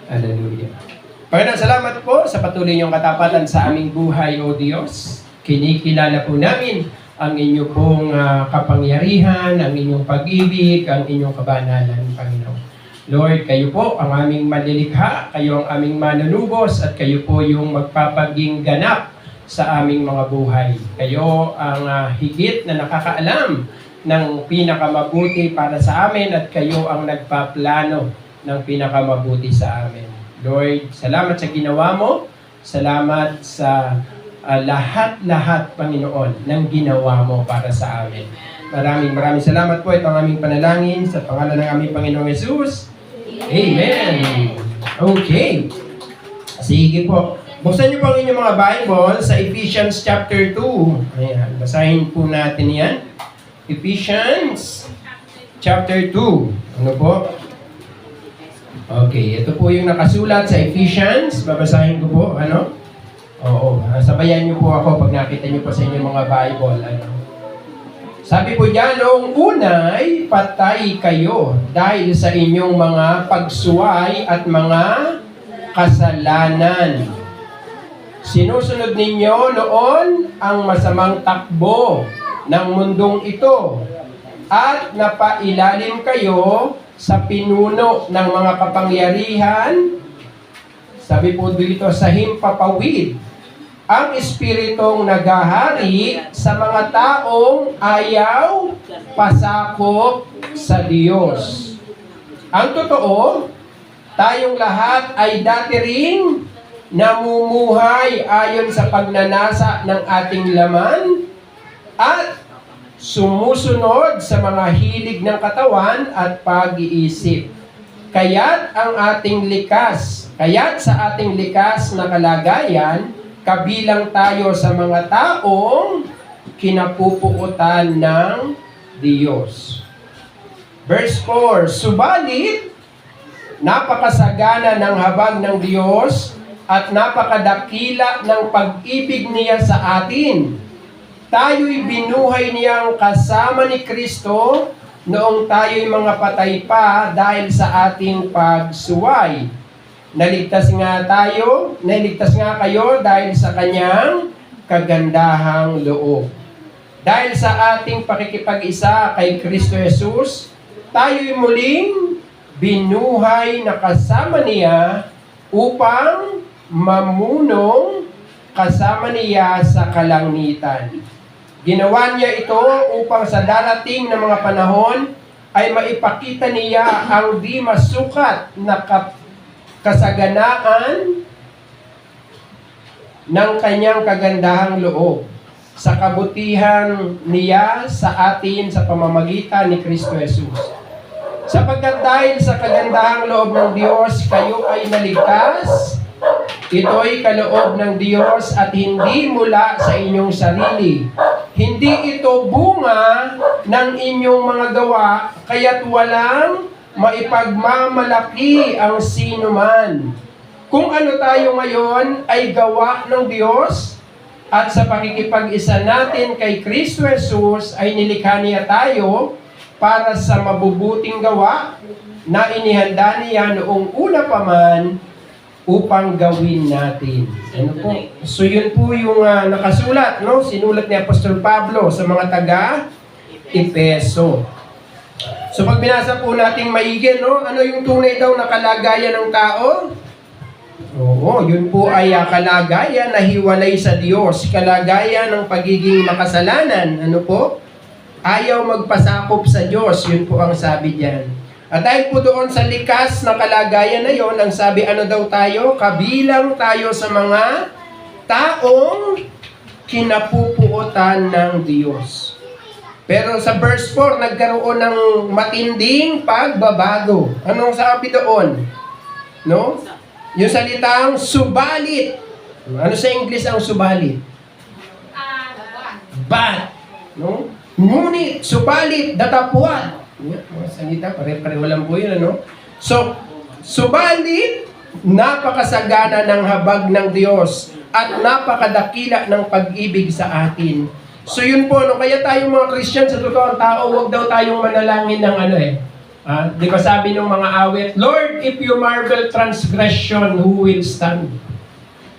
Hallelujah. Panginoon, salamat po sa patuloy niyong katapatan sa aming buhay, O Diyos. Kinikilala po namin ang inyo pong kapangyarihan, ang inyong pag-ibig, ang inyong kabanalan, Panginoon. Lord, kayo po ang aming malilikha, kayo ang aming manunubos, at kayo po yung magpapaging ganap sa aming mga buhay. Kayo ang higit na nakakaalam ng pinakamabuti para sa amin, at kayo ang nagpaplano ng pinakamabuti sa amin. Lord, salamat sa ginawa mo. Salamat sa lahat-lahat, Panginoon, ng ginawa mo para sa amin. Maraming salamat po. Ito ang aming panalangin sa pangalan ng aming Panginoong Jesus. Amen. Okay. Sige po. Buksan niyo po ang inyong mga Bible sa Ephesians chapter 2. Ayan, basahin po natin yan. Ephesians chapter 2. Ano po? Okay, ito po yung nakasulat sa Ephesians. Babasahin ko po, ano? Oo, sabayan niyo po ako pag nakita niyo po sa inyong mga Bible. Ano? Sabi po diyan, noong unay patay kayo dahil sa inyong mga pagsuway at mga kasalanan. Sinusunod ninyo noon ang masamang takbo ng mundong ito at napailalim kayo sa pinuno ng mga kapangyarihan. Sabi po dito, sa himpapawid, ang espiritong naghahari sa mga taong ayaw pasakop sa Diyos. Ang totoo, tayong lahat ay dati ring namumuhay ayon sa pagnanasa ng ating laman at sumusunod sa mga hilig ng katawan at pag-iisip. Kaya't sa ating likas na kalagayan, kabilang tayo sa mga taong kinapupukutan ng Diyos. Verse 4, subalit, napakasagana ng habag ng Diyos at napakadakila ng pag-ibig niya sa atin. Tayo'y binuhay niyang kasama ni Kristo noong tayo'y mga patay pa dahil sa ating pagsuway. Naligtas nga kayo dahil sa kanyang kagandahang loob. Dahil sa ating pakikipag-isa kay Kristo Jesus, tayo'y muling binuhay na kasama niya upang mamunong kasama niya sa kalangitan. Ginawa niya ito upang sa darating na mga panahon ay maipakita niya ang di masukat na kasaganaan ng kanyang kagandahang loob sa kabutihan niya sa atin sa pamamagitan ni Kristo Jesus. Sapagkat dahil sa kagandahang loob ng Diyos, kayo ay naligtas. Ito'y kaloob ng Diyos at hindi mula sa inyong sarili. Hindi ito bunga ng inyong mga gawa, kaya't walang maipagmamalaki ang sino man. Kung ano tayo ngayon ay gawa ng Diyos, at sa pakikipag-isa natin kay Kristo Jesus ay nilikha niya tayo para sa mabubuting gawa na inihanda niya noong una pa man upang gawin natin. Ano po? So yun po yung nakasulat, no? Sinulat ni Apostol Pablo sa mga taga-Epeso. So pag binasa po nating maigi, no? Ano yung tunay daw na kalagayan ng tao? Oo, yun po ay kalagayan na hiwalay sa Diyos. Kalagayan ng pagiging makasalanan. Ano po? Ayaw magpasakop sa Diyos. Yun po ang sabi diyan. At dahil po doon sa likas na kalagayan na yon, ang sabi ano daw tayo? Kabilang tayo sa mga taong kinapupuotan ng Diyos. Pero sa verse 4, nagkaroon ng matinding pagbabago. Anong sabi doon? No? Yung salitang subalit. Ano sa English ang subalit? But. No? Ngunit, subalit, datapwat. Mga salita, pare-pareho lang po yun, ano? So, subalit, napakasagana ng habag ng Diyos at napakadakila ng pag-ibig sa atin. So yun po, no? Kaya tayong mga Christian, sa totoong tao, huwag daw tayong manalangin ng Di ba sabi ng mga awit, Lord, if you marvel transgression, who will stand?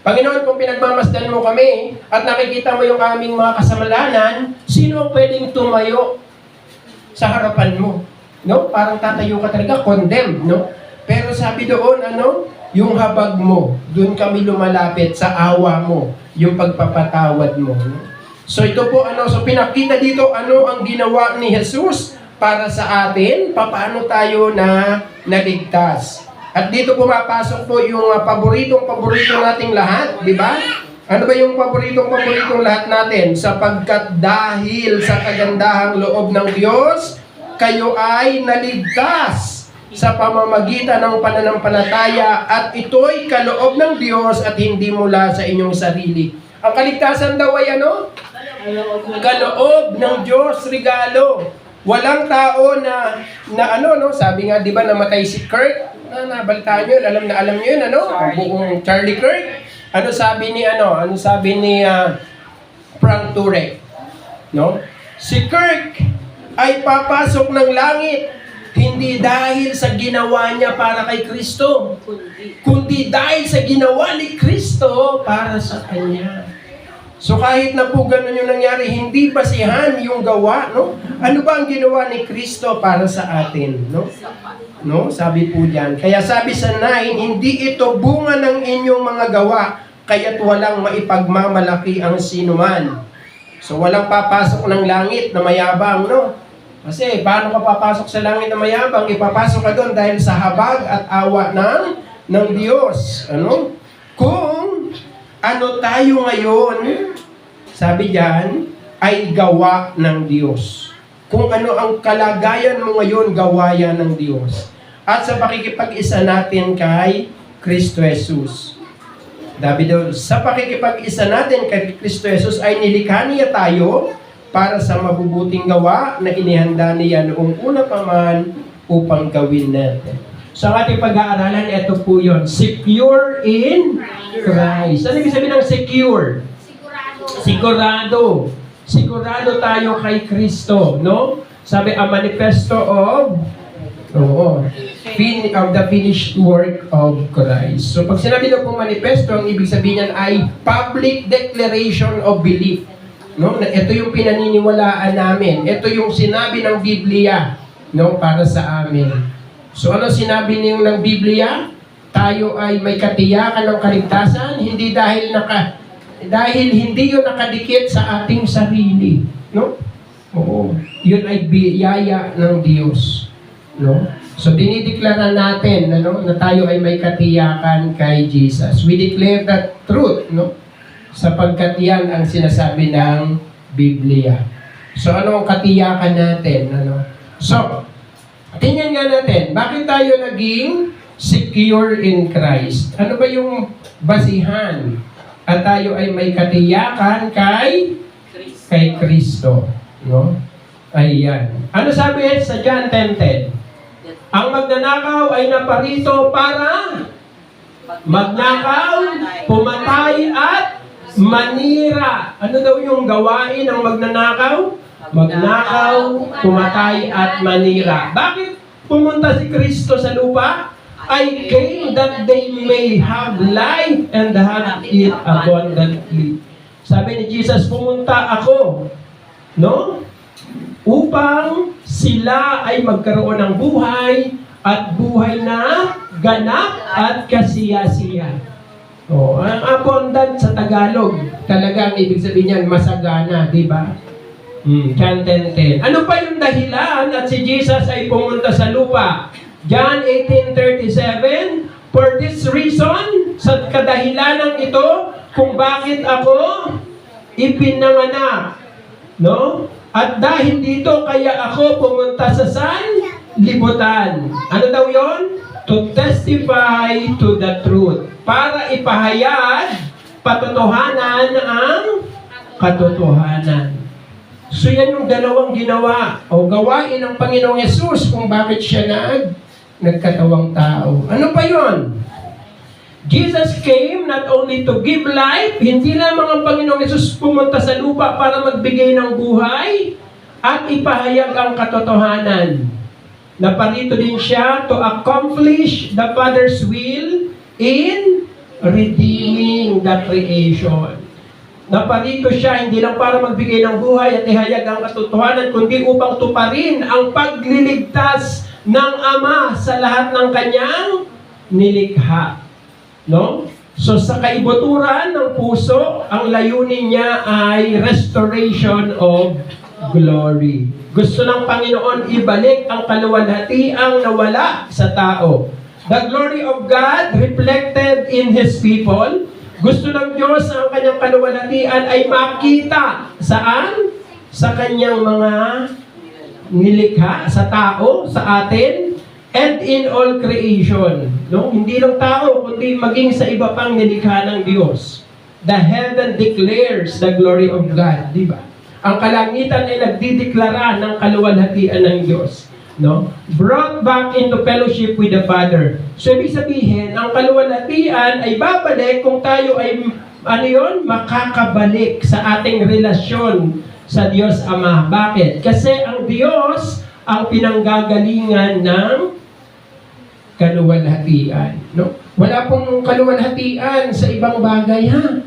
Panginoon, kung pinagmamasdan mo kami at nakikita mo yung aming mga kasalanan, sino ang pwedeng tumayo sa harapan mo? No? Parang tatayo ka talaga, condemned, no? Pero sabi doon, yung habag mo, doon kami lumalapit sa awa mo, yung pagpapatawad mo. No? So ito po, so pinakita dito, ano ang ginawa ni Jesus para sa atin, paano tayo na naligtas. At dito pumapasok po yung paborito nating lahat, di ba? Ano ba yung paboritong lahat natin? Sapagkat dahil sa kagandahang loob ng Diyos, kayo ay naligtas sa pamamagitan ng pananampalataya at ito'y kaloob ng Diyos at hindi mula sa inyong sarili. Ang kaligtasan daw ay kaloob ng Diyos, regalo. Walang tao na sabi nga, di ba, namatay si Kirk? Nabalitaan nyo, alam nyo yun, buong Charlie Kirk. Ano sabi ni Frank Turek? No? Si Kirk ay papasok ng langit, hindi dahil sa ginawa niya para kay Kristo, kundi dahil sa ginawa ni Kristo para sa Kanya. So kahit na po ganun yung nangyari, hindi basihan yung gawa, no? Ano ba ang ginawa ni Kristo para sa atin, no? No? Sabi po diyan. Kaya sabi sa 9, hindi ito bunga ng inyong mga gawa, kaya't walang maipagmamalaki ang sinuman. So walang papasok ng langit na mayabang, no? Kasi paano ka papasok sa langit na mayabang? Ipapasok ka doon dahil sa habag at awa ng Diyos. Ano? Kung tayo ngayon, sabi diyan, ay gawa ng Diyos. Kung ano ang kalagayan mo ngayon, gawa yan ng Diyos. At sa pakikipag-isa natin kay Kristo Jesus. David, sa pakikipag-isa natin kay Kristo Jesus ay nilikha niya tayo para sa mabubuting gawa na inihanda niya noong una pa man upang gawin natin. Sa ating pag-aaralan, ito po yun. Secure in Christ. Ano ibig sabihin ng secure? Sigurado. Sigurado tayo kay Kristo, no? Sabi, a manifesto of the finished work of Christ. So pag sinabi na pong manifesto, ang ibig sabihin niyan ay public declaration of belief. No? Ito yung pinaniniwalaan namin. Ito yung sinabi ng Biblia, no, para sa amin. So ano sinabi ng Biblia? Tayo ay may katiyakan ng kaligtasan, hindi dahil hindi yun nakadikit sa ating sarili, no? Oo. Yun ay biyaya ng Diyos, no? So dinideklara natin na tayo ay may katiyakan kay Jesus. We declare that truth, no? Sapagkat yan ang sinasabi ng Biblia. So ano ang katiyakan natin, So tingnan nga natin, bakit tayo naging secure in Christ? Ano ba yung basihan? At tayo ay may katiyakan kay Kristo, no? Ayan. Ano sabi sa John 10:10? Ang magnanakaw ay naparito para magnakaw, pumatay at manira. Ano daw yung gawain ng magnanakaw? Magnakaw, pumatay at manira. Bakit pumunta si Kristo sa lupa? I came that they may have life and have it abundantly. Sabi ni Jesus, pumunta ako, no? Upang sila ay magkaroon ng buhay at buhay na ganap at kasiyasiya. Ang abundant sa Tagalog, talagang ibig sabihin niyan masagana, di ba? John 10:10. Ano pa yung dahilan at si Jesus ay pumunta sa lupa? John 18:37, for this reason, sa kadahilanang ito, kung bakit ako ipinanganak, no? At dahil dito, kaya ako pumunta sa sanlibutan. Ano daw yon? To testify to the truth. Para ipahayag patotohanan ang katotohanan. So yan yung dalawang ginawa o gawain ng Panginoong Yesus kung bakit siya nagkatawang tao. Ano pa yon? Jesus came not only to give life, hindi lamang ang Panginoong Yesus pumunta sa lupa para magbigay ng buhay at ipahayag ang katotohanan. Naparito din siya to accomplish the Father's will in redeeming the creation. Naparito siya hindi lang para magbigay ng buhay at ihayag ang katotohanan, kundi upang tuparin ang pagliligtas ng Ama sa lahat ng kanyang nilikha. No? So sa kaibuturan ng puso, ang layunin niya ay restoration of glory. Gusto ng Panginoon ibalik ang kaluwalhatiang nawala sa tao. The glory of God reflected in His people. Gusto ng Diyos ang kanyang kaluwalhatian ay makita. Saan? Sa kanyang mga nilikha, sa tao, sa atin, and in all creation. No? Hindi lang tao, kundi maging sa iba pang nilikha ng Diyos. The heaven declares the glory of God. Di ba? Ang kalangitan ay nagdideklara ng kaluwalhatian ng Diyos. No? Brought back into fellowship with the Father. So, ibig sabihin, ang kaluwalhatian ay babalik kung tayo ay, makakabalik sa ating relasyon sa Diyos Ama. Bakit? Kasi ang Diyos ang pinanggagalingan ng kaluwalhatian. No? Wala pong kaluwalhatian sa ibang bagay, ha?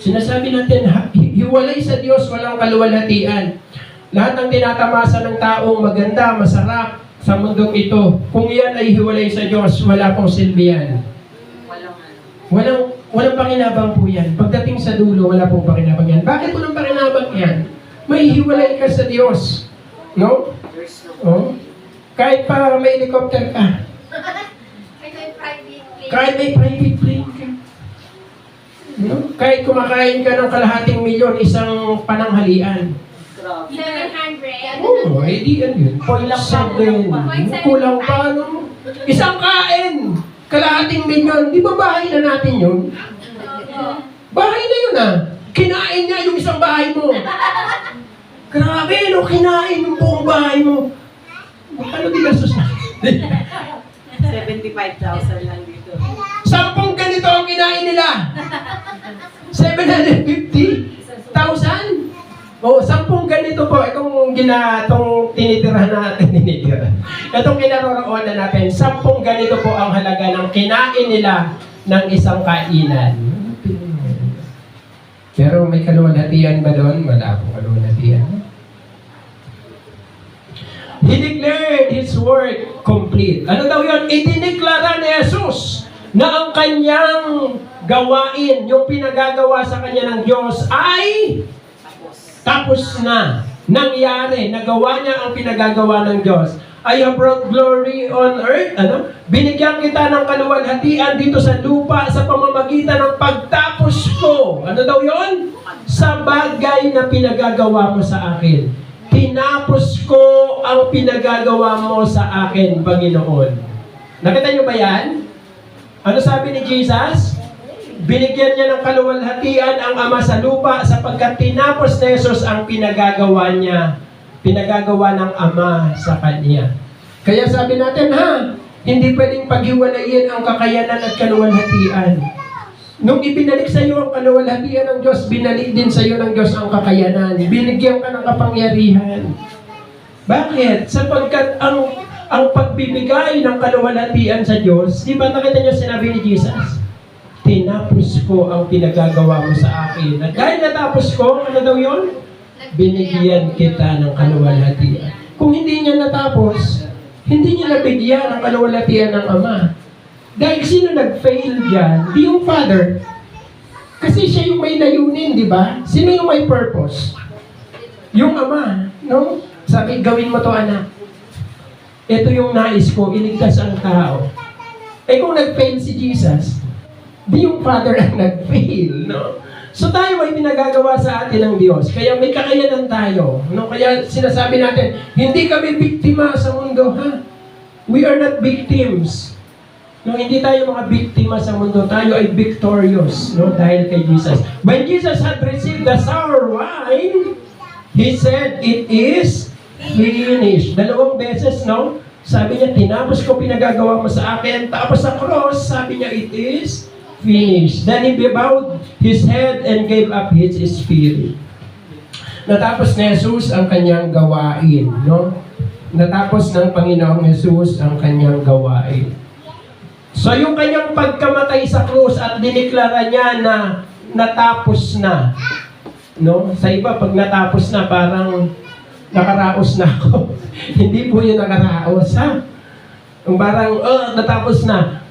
Sinasabi natin, hiwalay sa Diyos, walang kaluwalhatian. Lahat ng tinatamasa ng taong maganda, masarap sa mundong ito, kung yan ay hiwalay sa Diyos, wala pong silbi yan. Walang pakinabang po yan. Pagdating sa dulo, wala pong pakinabang yan. Bakit walang pakinabang yan? May hiwalay ka sa Diyos. No? Oh. Kahit pa may helicopter ka. Kahit may private plane ka. No? Kahit kumakain ka ng kalahating milyon, isang pananghalian. 700. Oh, di yan yun. 0.7. Kulang pa, no? Isang kain! Kalahating milyon. Di ba bahay na natin yun? Bahay na yun, ah. Kinain niya yung isang bahay mo. Grabe, no? Kinain yung buong bahay mo. Ano dinastos na? 75,000 lang dito. 10 ganito ang kinain nila. 750,000? O, 10 ganito po. Itong tinitirahan natin, itong kinaroroonan natin, 10 ganito po ang halaga ng kinain nila ng isang kainan. Pero may kaluwalhatian ba doon? Wala pong kaluwalhatian. He declared His work complete. Ano daw yun? Idiniklara ni Jesus na ang kanyang gawain, yung pinagagawa sa kanya ng Diyos ay tapos na. Nangyari. Nagawa niya ang pinagagawa ng Diyos. I have brought glory on earth. Ano? Binigyan kita ng kaluwalhatian dito sa lupa sa pamamagitan ng pagtapos ko. Ano daw yun? Sa bagay na pinagagawa mo sa akin. Tinapos ko ang pinagagawa mo sa akin, Panginoon. Nakita niyo ba yan? Ano sabi ni Jesus? Binigyan niya ng kaluwalhatian ang Ama sa lupa sapagkat tinapos ni Jesus ang pinagagawa niya. Pinagagawa ng Ama sa Kanya. Kaya sabi natin, hindi pwedeng paghiwalayin ang kakayanan at kaluwalhatian. Nung ibinalik sa iyo ang kaluwalhatian ng Diyos, binalik din sa iyo ng Diyos ang kakayanan. Binigyan ka ng kapangyarihan. Bakit? Sapagkat ang pagbibigay ng kaluwalhatian sa Diyos, di ba nakita niyo sinabi ni Jesus? Tinapos ko ang pinagagawa mo sa akin. At dahil natapos ko, ano daw yun? Binigyan kita ng kaluwalhatian. Kung hindi niya natapos, hindi niya nabigyan ng kaluwalhatian ng Ama. Dahil sino nag-fail dyan? Di yung Father. Kasi siya yung may layunin, di ba? Sino yung may purpose? Yung Ama, no? Sabi, gawin mo to, anak. Ito yung nais ko, iligtas ang tao. Eh kung nag-fail si Jesus, di yung Father ang nag-fail, no? So tayo ay pinagagawa sa atin ng Diyos. Kaya may kakayanan tayo. No? Kaya sinasabi natin, hindi kami biktima sa mundo, ha? We are not victims. No, hindi tayo mga biktima sa mundo, tayo ay victorious, no, dahil kay Jesus. When Jesus had received the sour wine, He said, "It is finished." 2 beses, no? Sabi niya, tinapos ko pinagagawa mo sa akin. Tapos sa cross, sabi niya, "It is finished." Then He bowed His head and gave up His spirit. Natapos ni Jesus ang kanyang gawain, no? natapos ng Panginoong Jesus ang kanyang gawain. So yung kanyang pagkamatay sa krus at diniklara niya na natapos na. No? Sa iba, pag natapos na, parang nakaraos na ako. Hindi po yun nakaraos, ha? Yung parang, natapos na.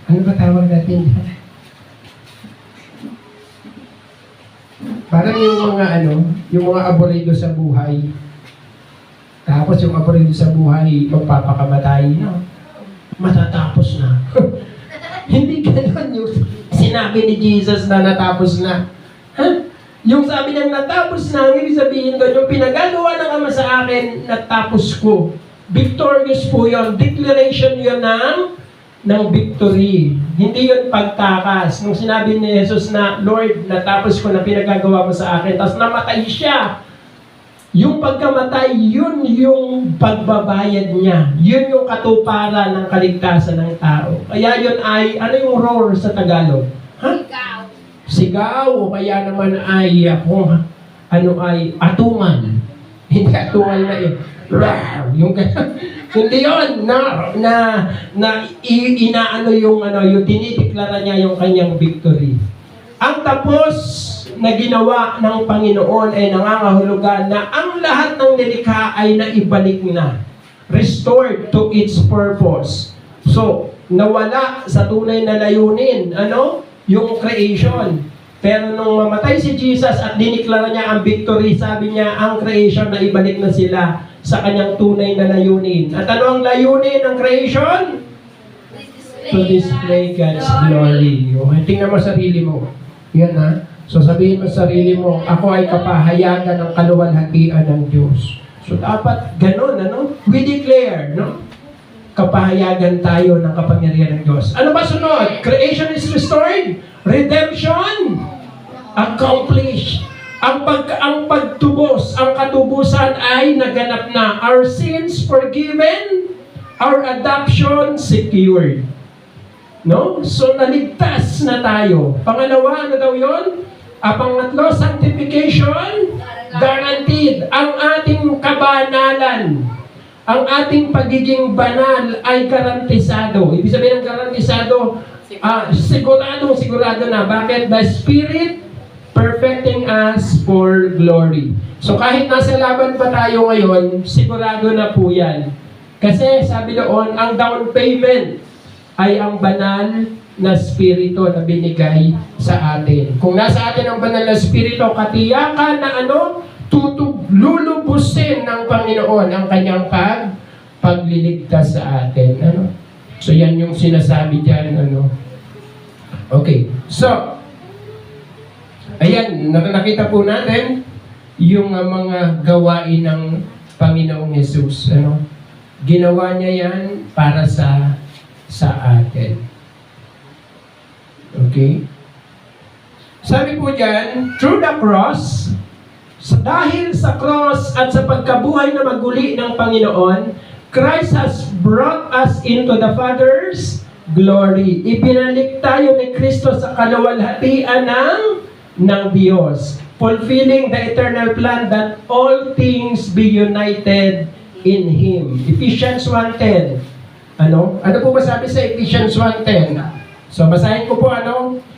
Ano ba tawag natin? Parang yung mga aborido sa buhay. Tapos yung aborido sa buhay, magpapakamatay, no? Matatapos na. Hindi ganun yung sinabi ni Jesus na natapos na. Yung sabi niyang natapos na, ang ibig sabihin doon, yung pinagagawa ng Ama sa akin, natapos ko. Victorious po yun. Declaration yun ng victory. Hindi yun pagtakas. Nung sinabi ni Jesus na, Lord, natapos ko na pinagagawa mo sa akin, tapos namatay siya. Yung pagkamatay, yun yung pagbabayad niya. Yun yung katuparan ng kaligtasan ng tao. Kaya yun ay, ano yung roar sa Tagalog? Ikaw. Sigaw, o kaya naman ay atungan. Hindi atungan na yun. Yung hindi yun yung dinideklara niya yung kanyang victory. Ang tapos na ginawa ng Panginoon ay nangangahulugan na ang lahat ng nilikha ay naibalik na. Restored to its purpose. So, nawala sa tunay na layunin, yung creation. Pero nung mamatay si Jesus at diniklara niya ang victory, sabi niya, ang creation na ibalik na sila sa kanyang tunay na layunin. At ano ang layunin ng creation? To display God's glory. Okay, tingnan mo sarili mo. Yan ha. So sabihin mo sa sarili mo, ako ay kapahayagan ng kaluwalhatian ng Diyos. So dapat ganun, We declare, kapahayagan tayo ng kapangyarihan ng Diyos. Ano ba sunod? Creation is restored. Redemption accomplished. Ang pagtubos, ang katubusan ay naganap na. Our sins forgiven, our adoption secured. No? So naligtas na tayo. Pangalawa, ano daw yun? Pangatlo, sanctification guaranteed. Ang ating kabanalan, ang ating pagiging banal ay garantisado. Ibig sabihin ng garantisado, sigurado na. Bakit? The Spirit perfecting us for glory. So kahit nasa laban pa tayo ngayon, sigurado na po yan. Kasi sabi doon, ang down payment ay ang banal na spirito na binigay sa atin. Kung nasa atin ang banal na spirito, katiyakan na lulubusin ng Panginoon ang kanyang pagliligtas sa atin. So yan yung sinasabi diyan, Okay. So ayan, nakita po natin yung mga gawain ng Panginoong Jesus. Ginawa niya yan para sa atin. Okay? Sabi po diyan, through the cross, dahil sa cross at sa pagkabuhay na maguli ng Panginoon, Christ has brought us into the Father's glory. Ibinalik tayo ni Kristo sa kaluwalhatian ng Diyos, fulfilling the eternal plan that all things be united in Him. Ephesians 1:10. Ano po ba sabi sa Ephesians 1:10? So basahin ko po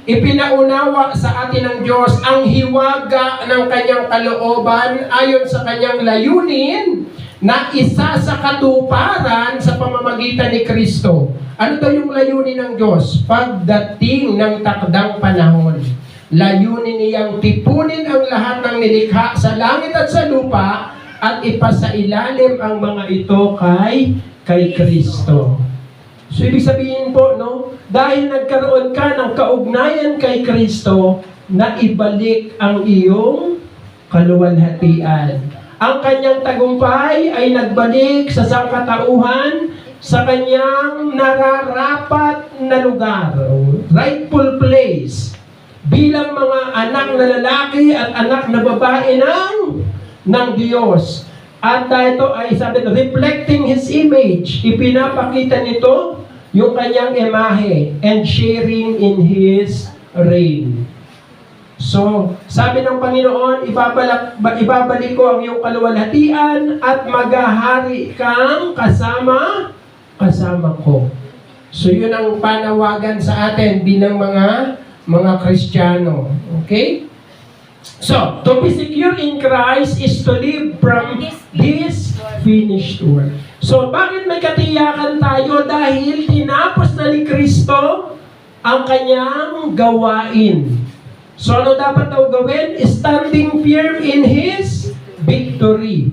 ipinaunawa sa atin ng Diyos ang hiwaga ng kanyang kalooban ayon sa kanyang layunin na isa sa katuparan sa pamamagitan ni Kristo. Ano daw yung layunin ng Diyos? Pagdating ng takdang panahon, layunin niyang tipunin ang lahat ng nilikha sa langit at sa lupa at ipasailalim ang mga ito kay Kristo. So, ibig sabihin po, dahil nagkaroon ka ng kaugnayan kay Kristo, na ibalik ang iyong kaluwalhatian. Ang kanyang tagumpay ay nagbalik sa sangkatauhan sa kanyang nararapat na lugar, rightful place, bilang mga anak na lalaki at anak na babae ng Diyos. At ito ay sabi, reflecting His image, ipinapakita nito yung kanyang imahe and sharing in His reign. So, sabi ng Panginoon, ibabalik ko ang iyong kaluwalhatian at maghahari kang kasama ko. So, yun ang panawagan sa atin bilang mga Kristiyano. Okay? So, to be secure in Christ is to live from this finished work. So, bakit may katiyakan tayo? Dahil tinapos na ni Kristo ang kanyang gawain. So, ano dapat daw gawin? Standing firm in His victory.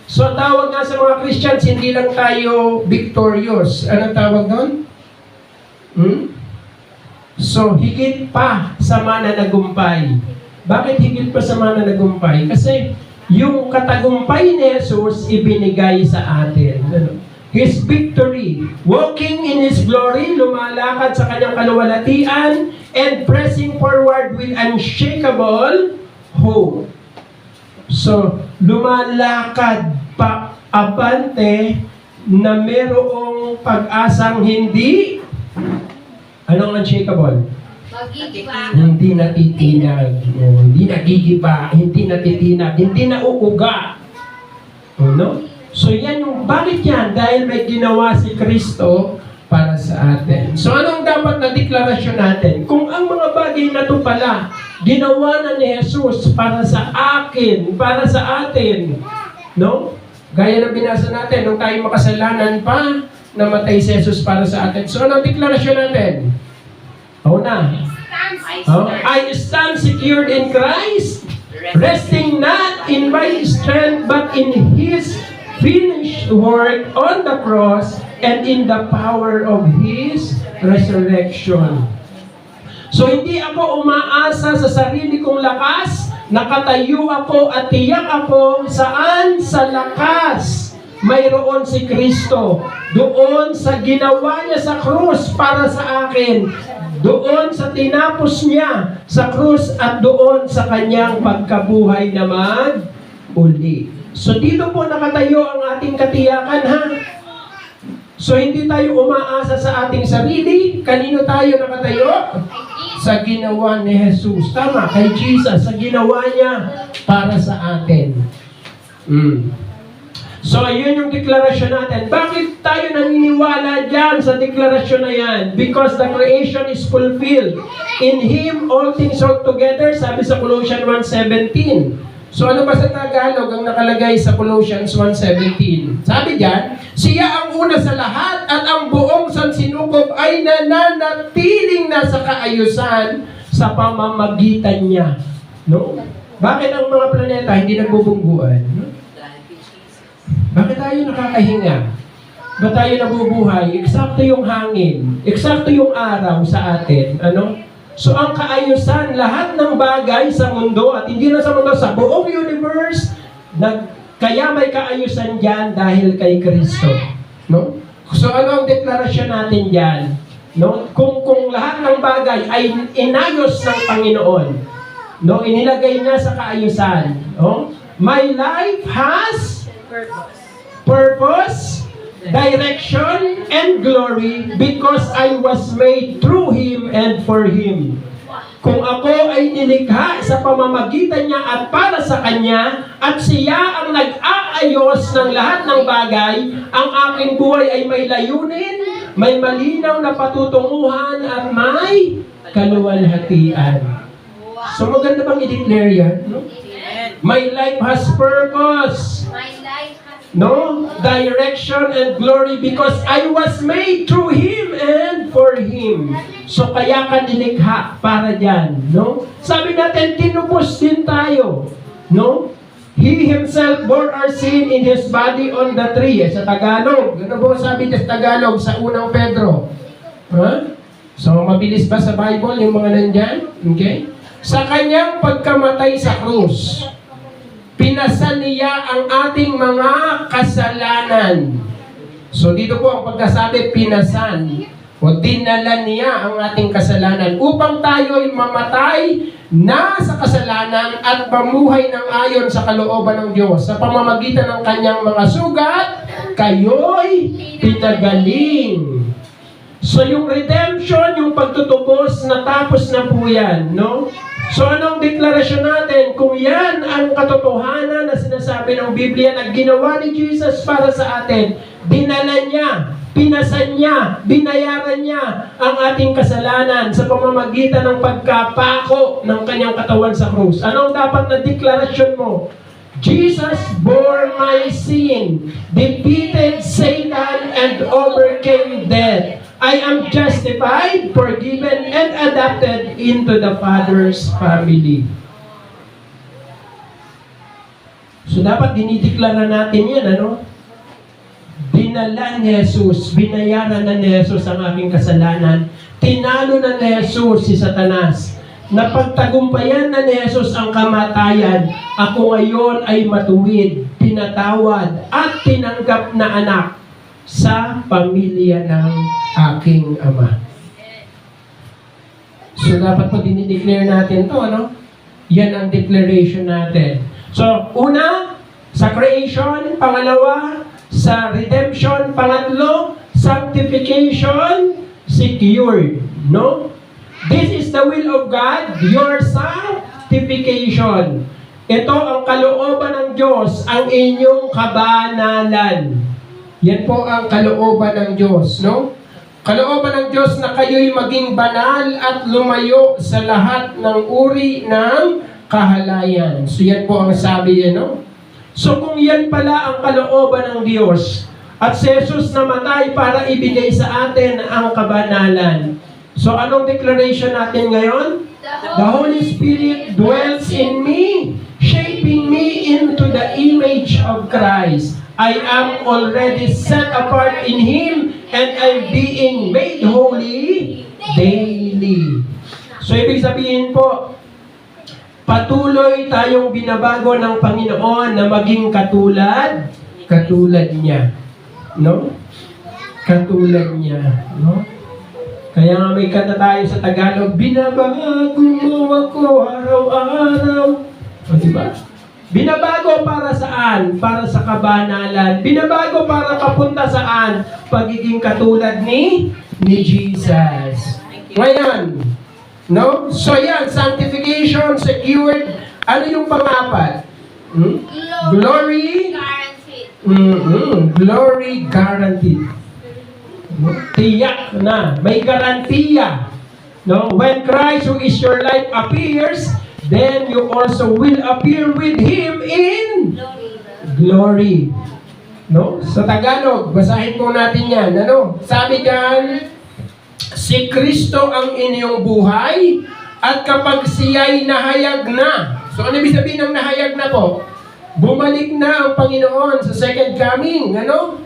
So, tawag nga sa mga Christians, hindi lang tayo victorious. Anong tawag doon? So, higit pa sa mananagumpay. Bakit higit pa sa mananagumpay? Kasi, yung katagumpay ni Jesus, ibinigay sa atin. Ano? His victory, walking in His glory, lumalakad sa kanyang kaluwalhatian, and pressing forward with unshakable hope. So, lumalakad pa abante na merong pag-asang hindi, anong unshakable? Magigiba. Hindi natitinag, hindi nagigiba, hindi natitinag, hindi nauuga. No? So yan yung, bakit yan? Dahil may ginawa si Kristo para sa atin. So anong dapat na deklarasyon natin? Kung ang mga bagay na ito pala, ginawa na ni Jesus para sa akin, para sa atin. No? Gaya na binasa natin, nung tayo makasalanan pa, namatay si Jesus para sa atin. So anong deklarasyon natin? Na. I stand secured in Christ, resting not in my strength, but in His finished work on the cross and in the power of His resurrection. So hindi ako umaasa sa sarili kong lakas, nakatayo ako at tiyak ako saan? Sa lakas. Mayroon si Kristo. Doon sa ginawa niya sa krus para sa akin. Doon sa tinapos niya sa krus at doon sa kanyang pagkabuhay na mag-uli. So dito po nakatayo ang ating katiyakan, ha? So hindi tayo umaasa sa ating sarili. Kanino tayo nakatayo? Sa ginawa ni Jesus. Tama, kay Jesus. Sa ginawa niya para sa atin. So yun yung deklarasyon natin. Bakit tayo naniniwala dyan sa deklarasyon na yan? Because the creation is fulfilled. In Him all things work together, sabi sa Colossians 1:17. So ano ba sa Tagalog ang nakalagay sa Colossians 1:17? Sabi diyan, siya ang una sa lahat at ang buong sansinukob ay nananatiling nasa kaayusan sa pamamagitan niya. No? Bakit ang mga planeta hindi nagbubungguan? No? Bakit tayo nakakahinga? Bakit tayo nabubuhay? Eksakto yung hangin. Eksakto yung araw sa atin. Ano? So ang kaayusan, lahat ng bagay sa mundo, at hindi na sa mundo, sa buong universe, kaya may kaayusan dyan dahil kay Kristo. No? So ano ang deklarasyon natin dyan? No? Kung lahat ng bagay ay inayos ng Panginoon, no? Inilagay niya sa kaayusan. No? My life has purpose, direction, and glory because I was made through Him and for Him. Kung ako ay nilikha sa pamamagitan niya at para sa Kanya, at siya ang nag-aayos ng lahat ng bagay, ang aking buhay ay may layunin, may malinaw na patutunguhan, at may kaluwalhatian. So maganda bang i-declare yan? No? My life has purpose. My life has No? Direction and glory because I was made through Him and for Him. So kaya ka nilikha para dyan. No? Sabi natin, tinubos din tayo. No? He Himself bore our sin in His body on the tree. Sa Tagalog. Ano po sabi sa Tagalog sa unang Pedro? So mabilis ba sa Bible yung mga nandyan? Okay? Sa kanyang pagkamatay sa krus, pinasan niya ang ating mga kasalanan. So dito po ang pagkasabi, pinasan. O dinala niya ang ating kasalanan upang tayo'y mamatay na sa kasalanan at mamuhay ng ayon sa kalooban ng Diyos. Sa pamamagitan ng kanyang mga sugat, kayo'y pinagaling. So yung redemption, yung pagtutubos, natapos na po yan, no? So anong deklarasyon natin? Kung yan ang katotohanan na sinasabi ng Biblia na ginawa ni Jesus para sa atin, dinala niya, pinasan niya, binayaran niya ang ating kasalanan sa pamamagitan ng pagkapako ng kanyang katawan sa krus. Anong dapat na deklarasyon mo? Jesus bore my sin, defeated Satan, and overcame death. I am justified, forgiven, and adopted into the Father's family. So dapat dinideklara natin yan, ano? Dinala ni Jesus, binayaran na ni Jesus ang aking kasalanan. Tinalo na ni Jesus si Satanas. Napagtagumpayan na ni Jesus ang kamatayan. Ako ngayon ay matuwid, pinatawad, at tinanggap na anak sa pamilya ng aking Ama. So dapat po dinideclare natin to, ano? Yan ang declaration natin. So, una, sa creation, pangalawa, sa redemption, pangatlo, sanctification, secured. No? This is the will of God, your sanctification. Ito ang kalooban ng Diyos, ang inyong kabanalan. Yan po ang kalooban ng Diyos, no? Kalooban ng Diyos na kayo'y maging banal at lumayo sa lahat ng uri ng kahalayan. So yan po ang sabi yan, no? So kung yan pala ang kalooban ng Diyos, at si Jesus namatay para ibigay sa atin ang kabanalan. So anong declaration natin ngayon? The Holy Spirit dwells in me, shaping me into the image of Christ. I am already set apart in Him, and I'm being made holy daily. So ibig sabihin po, patuloy tayong binabago ng Panginoon na maging katulad niya. No? Katulad niya. No? Kaya nga may kanta tayo sa Tagalog, binabago mo ako araw-araw. O diba? Binabago para saan? Para sa kabanalan. Binabago para papunta saan? Pagiging katulad ni Jesus. Ngayon, no? So yan, sanctification, secured. Ano yung pangapat? Glory. Guaranteed. Glory guaranteed. Tiyak na. May garantiya. No? When Christ, who is your life, appears, then you also will appear with Him in glory. No? Sa Tagalog, basahin po natin yan. Ano? Sabi diyan, si Kristo ang inyong buhay, at kapag siya'y nahayag na. So ano ibig sabihin ng nahayag na po? Bumalik na ang Panginoon sa second coming. Ano?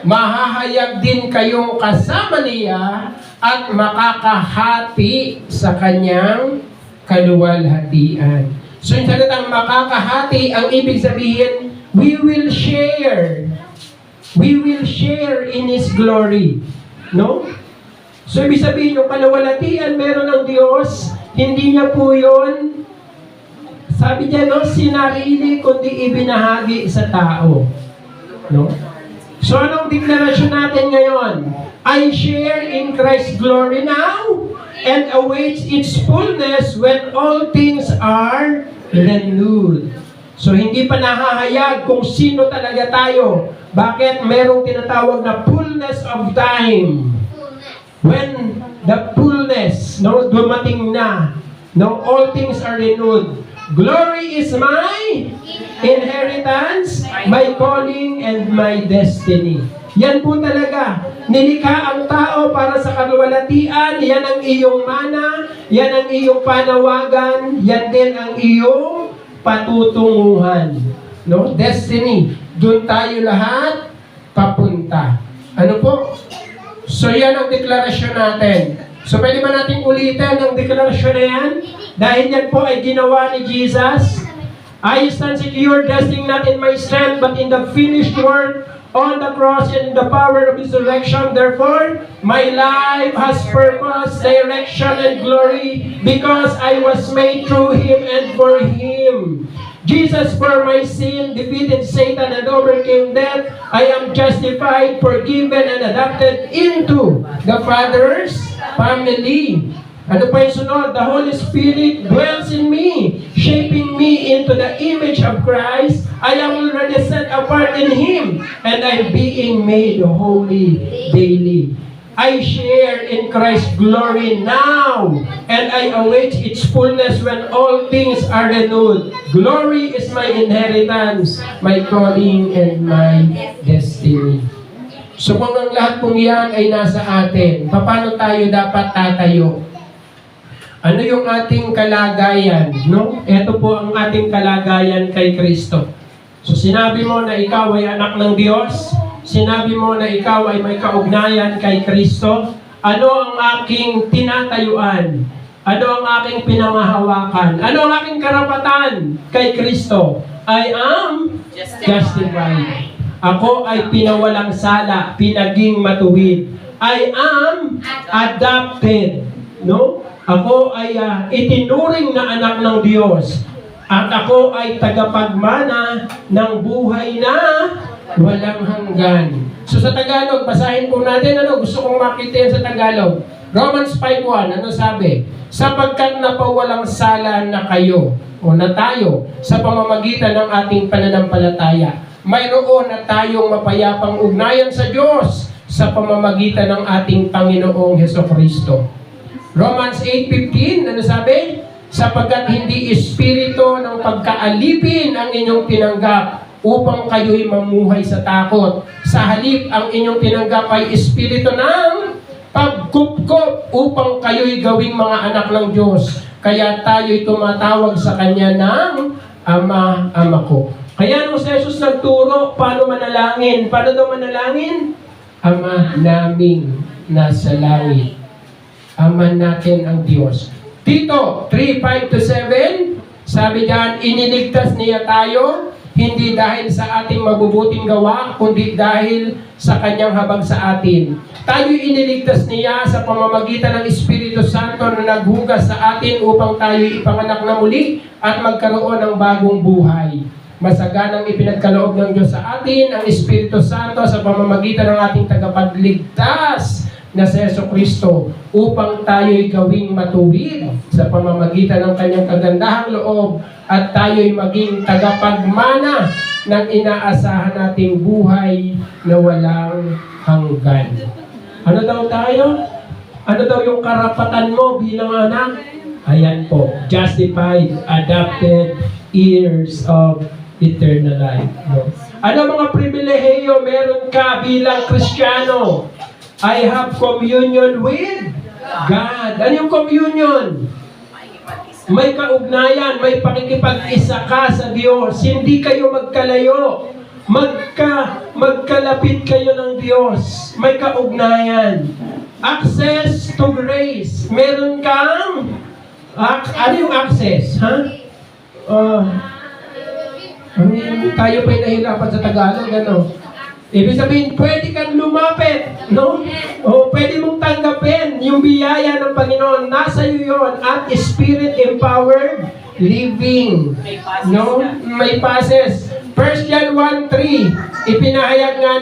Mahahayag din kayong kasama niya at makakahati sa kanyang kaluwalhatian. So yung salitang makakahati, ang ibig sabihin, we will share. We will share in His glory. No? So ibig sabihin, yung kaluwalhatian meron ng Diyos, hindi niya po yun, sabi niya, no, sinarili, kundi ibinahagi sa tao. No? So anong deklarasyon natin ngayon? I share in Christ's glory now and awaits its fullness when all things are renewed. So hindi pa nahahayag kung sino talaga tayo. Bakit? Merong tinatawag na fullness of time. When the fullness, no, dumating na, no, all things are renewed. Glory is my inheritance, my calling, and my destiny. Yan po talaga. Nilikha ang tao para sa kaluwalhatian. Yan ang iyong mana. Yan ang iyong panawagan. Yan din ang iyong patutunguhan. No? Destiny. Doon tayo lahat papunta. Ano po? So yan ang deklarasyon natin. So pwede ba natin ulitin ang deklarasyon na yan? Dahil yan po ay ginawa ni Jesus. I stand secure, resting not in my strength, but in the finished work on the cross and in the power of His resurrection. Therefore, my life has purpose, direction, and glory, because I was made through Him and for Him. Jesus for my sin defeated Satan and overcame death. I am justified, forgiven, and adopted into the Father's family. Ano pa yung sunod? The Holy Spirit dwells in me, shaping me into the image of Christ. I am already set apart in Him, and I'm being made holy daily. I share in Christ's glory now, and I await its fullness when all things are renewed. Glory is my inheritance, my calling, and my destiny. So kung ang lahat pong yan ay nasa atin, paano tayo dapat tatayo? Ano yung ating kalagayan? No? Ito po ang ating kalagayan kay Kristo. So sinabi mo na ikaw ay anak ng Diyos, sinabi mo na ikaw ay may kaugnayan kay Kristo, ano ang aking tinatayuan? Ano ang aking pinangahawakan? Ano ang aking karapatan kay Kristo? I am justified. Ako ay pinawalang sala, pinaging matuwid. I am adopted. No? Ako ay itinuring na anak ng Diyos. At ako ay tagapagmana ng buhay na walang hanggan. So sa Tagalog, basahin po natin. Gusto kong makita yan sa Tagalog. Romans 5:1, ano sabi? Sapagkat napawalang sala na kayo, o na tayo, sa pamamagitan ng ating pananampalataya, mayroon na tayong mapayapang ugnayan sa Diyos sa pamamagitan ng ating Panginoong Hesukristo. Romans 8:15, ano sabi? Sapagkat hindi espiritu ng pagkaalipin ang inyong tinanggap upang kayo'y mamuhay sa takot. Sa halip, ang inyong tinanggap ay espiritu ng pagkupkop upang kayo'y gawing mga anak ng Diyos. Kaya tayo'y tumatawag sa Kanya ng Ama, Ama ko. Kaya nung si Jesus nagturo, paano manalangin? Paano daw manalangin? Ama naming nasa langit. Ama natin ang Diyos. Tito 3:5-7, sabi diyan, iniligtas niya tayo, hindi dahil sa ating mabubuting gawa, kundi dahil sa Kanyang habag sa atin. Tayo'y iniligtas niya sa pamamagitan ng Espiritu Santo na naghugas sa atin upang tayo'y ipanganak na muli at magkaroon ng bagong buhay. Masaganang ipinagkaloob ng Diyos sa atin ang Espiritu Santo sa pamamagitan ng ating tagapagligtas na si Jesucristo upang tayo'y gawing matuwid sa pamamagitan ng Kanyang kagandahang loob at tayo'y maging tagapagmana ng inaasahan nating buhay na walang hanggan. Ano daw tayo? Ano daw yung karapatan mo bilang anak? Ayan po, justified, adopted, heirs of eternal life. No? Ano mga pribilehiyo meron ka bilang Kristiyano? I have communion with God. Ano yung communion? May kaugnayan, may pakikipag-isa ka sa Diyos. Hindi kayo magkalayo. Magkalapit kayo ng Diyos. May kaugnayan. Access to grace. Meron kang ano yung access? Ha? Tayo pa'y nahirapan sa Tagalog, ano? Ibig sabihin, pwede kang lumapit, no? O pwede mong tanggapin yung biyaya ng Panginoon. Nasa iyo yun. At Spirit-empowered living. No? May passes. 1 John 1:3, ipinahayag nga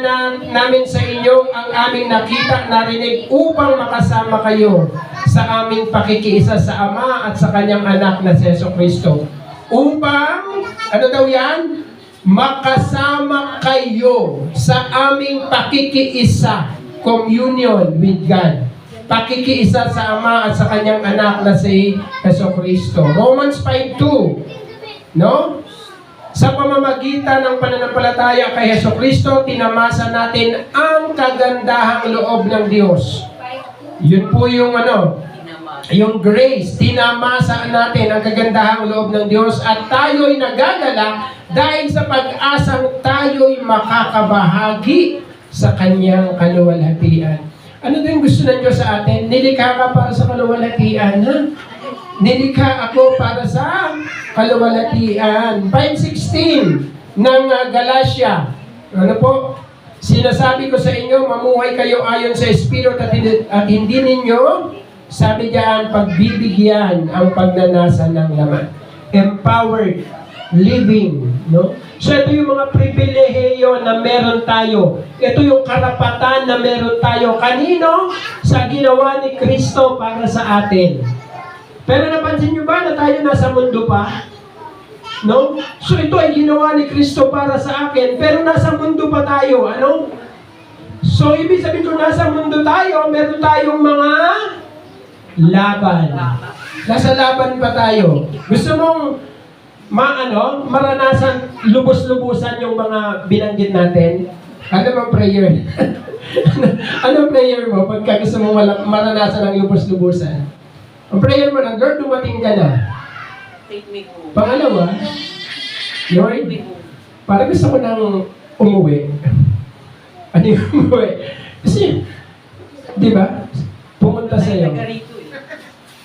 namin sa inyo ang aming nakita, narinig upang makasama kayo sa aming pakikiisa sa Ama at sa Kanyang anak na si Jesucristo. Upang, ano daw yan? Makasama kayo sa aming pakikiisa, communion with God. Pakikiisa sa Ama at sa Kanyang anak na si Jesucristo. Romans 5:2, no? Sa pamamagitan ng pananampalataya kay Jesucristo, tinamasa natin ang kagandahang loob ng Diyos. Yun po yung yung grace, tinamasa natin ang kagandahang loob ng Diyos at tayo'y nagagalak dahil sa pag-asang tayo'y makakabahagi sa Kanyang kaluwalhatian. Ano din gusto ng Diyos sa atin? Nilikha ka para sa kaluwalhatian, ha? Nilikha ako para sa kaluwalhatian. 5:16 ng Galatia. Ano po? Sinasabi ko sa inyo, mamuhay kayo ayon sa Espiritu at hindi ninyo, sabi diyan, pagbibigyan ang pagnanasa ng laman. Empowered living, no? So ito yung mga pribilehiyo na meron tayo. Ito yung karapatan na meron tayo. Kanino? Sa ginawa ni Kristo para sa atin. Pero napansin nyo ba na tayo nasa mundo pa? No? So ito ay ginawa ni Kristo para sa akin, pero nasa mundo pa tayo. Ano? So ibig sabihin kung nasa mundo tayo, meron tayong mga laban. Nasa laban pa tayo. Gusto mong maranasan lubos-lubusan yung mga binanggit natin? Ano bang prayer? Ano prayer mo pagka gusto mo maranasan ang lubos-lubusan? Ang prayer mo lang, Lord, dumating ka na. Take me home. Pangalawa, Lord, Take me home. parang gusto ko nang umuwi. Ano yung umuwi? Kasi, di ba? Pumunta sa'yo. Taga-rito eh.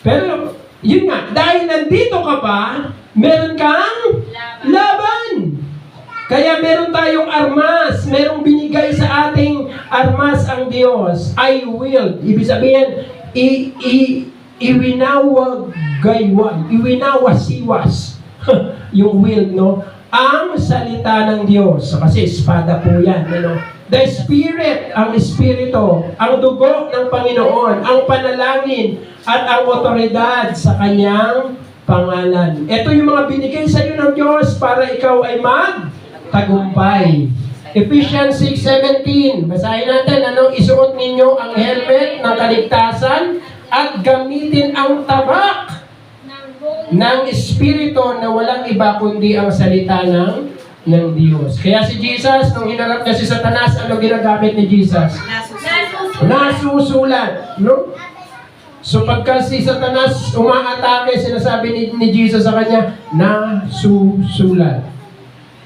Pero, yun nga, dahil nandito ka pa, meron kang laban. Kaya meron tayong armas, merong binigay sa ating armas ang Diyos. I will. Ibig sabihin, iwinawasiwas. Yung will, no? Ang salita ng Diyos. So, kasi espada po yan, ano? The Spirit, ang Espiritu, ang dugo ng Panginoon, ang panalangin, at ang otoridad sa Kanyang pangalan. Ito yung mga binigay sa iyo ng Diyos para ikaw ay magtagumpay. Ephesians 6:17. Basahin natin, isuot ninyo ang helmet ng kaligtasan at gamitin ang tabak ng Espiritu na walang iba kundi ang salita ng Diyos. Kaya si Jesus, nung hinarap niya si Satanas, ano ginagamit ni Jesus? Nasusulat. No? So pagka si Satanas umaatake, sinasabi ni Jesus sa kanya, nasusulat.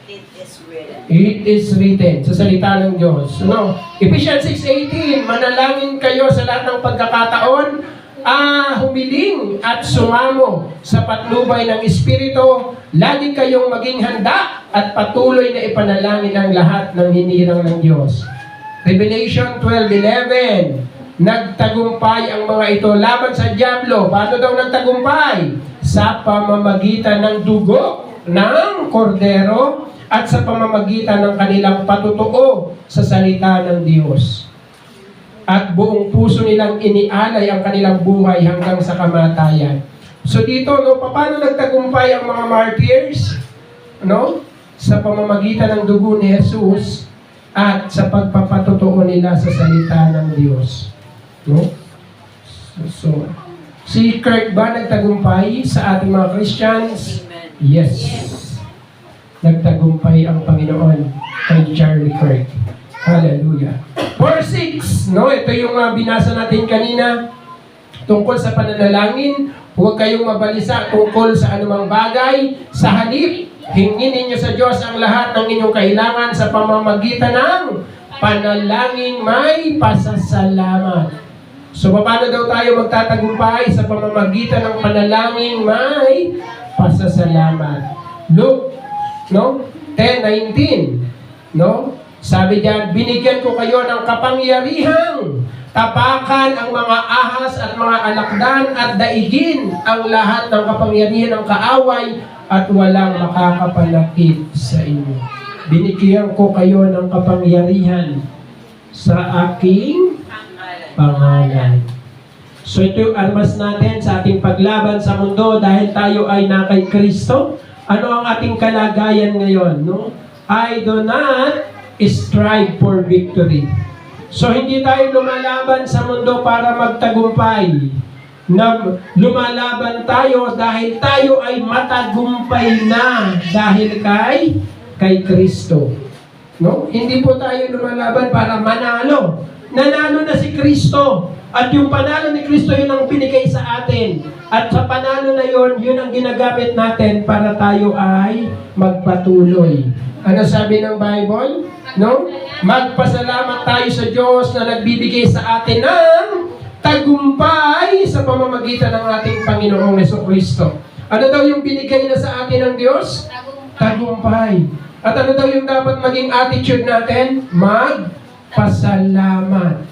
It is written. It is written sa salita ng Diyos. No? Ephesians 6:18, manalangin kayo sa lahat ng pagkakataon, humiling at sumamo sa patnubay ng Espiritu, lagi kayong maging handa at patuloy na ipanalangin ang lahat ng hinirang ng Diyos. Revelation 12:11, nagtagumpay ang mga ito laban sa dyablo. Paano daw nagtagumpay? Sa pamamagitan ng dugo ng kordero at sa pamamagitan ng kanilang patutuo sa salita ng Diyos. At buong puso nilang inialay ang kanilang buhay hanggang sa kamatayan. So dito, paano nagtagumpay ang mga martyrs? Sa pamamagitan ng dugo ni Jesus at sa pagpapatutuo nila sa salita ng Diyos. So, si Kirk ba nagtagumpay sa ating mga Christians? Amen. Yes. Nagtagumpay ang Panginoon kay Charlie Kirk. Hallelujah. Verse 6, ito yung binasa natin kanina tungkol sa pananalangin. Huwag kayong mabalisa tungkol sa anumang bagay. Sa halip, hingin ninyo sa Diyos ang lahat ng inyong kailangan sa pamamagitan ng panalangin may pasasalamat. So, paano daw tayo magtatagumpay? Sa pamamagitan ng panalangin may pasasalamat. Luke 10:19, sabi diyan, binigyan ko kayo ng kapangyarihang tapakan ang mga ahas at mga alakdan at daigin ang lahat ng kapangyarihan ng kaaway at walang makakapanakit sa inyo. Binigyan ko kayo ng kapangyarihan sa aking pangalan. So ito yung armas natin sa ating paglaban sa mundo dahil tayo ay na kay Kristo. Ano ang ating kalagayan ngayon? I do not strive for victory. So hindi tayo lumalaban sa mundo para magtagumpay. Lumalaban tayo dahil tayo ay matagumpay na dahil kay Kristo. Hindi po tayo lumalaban para manalo. Nanalo na si Kristo. At yung panalo ni Kristo, yun ang binigay sa atin. At sa panalo na yun, yun ang ginagamit natin para tayo ay magpatuloy. Ano sabi ng Bible? Magpasalamat tayo sa Diyos na nagbibigay sa atin ng tagumpay sa pamamagitan ng ating Panginoong Jesucristo. Ano daw yung binigay na sa atin ng Diyos? Tagumpay. At ano daw yung dapat maging attitude natin? Magpasalamat.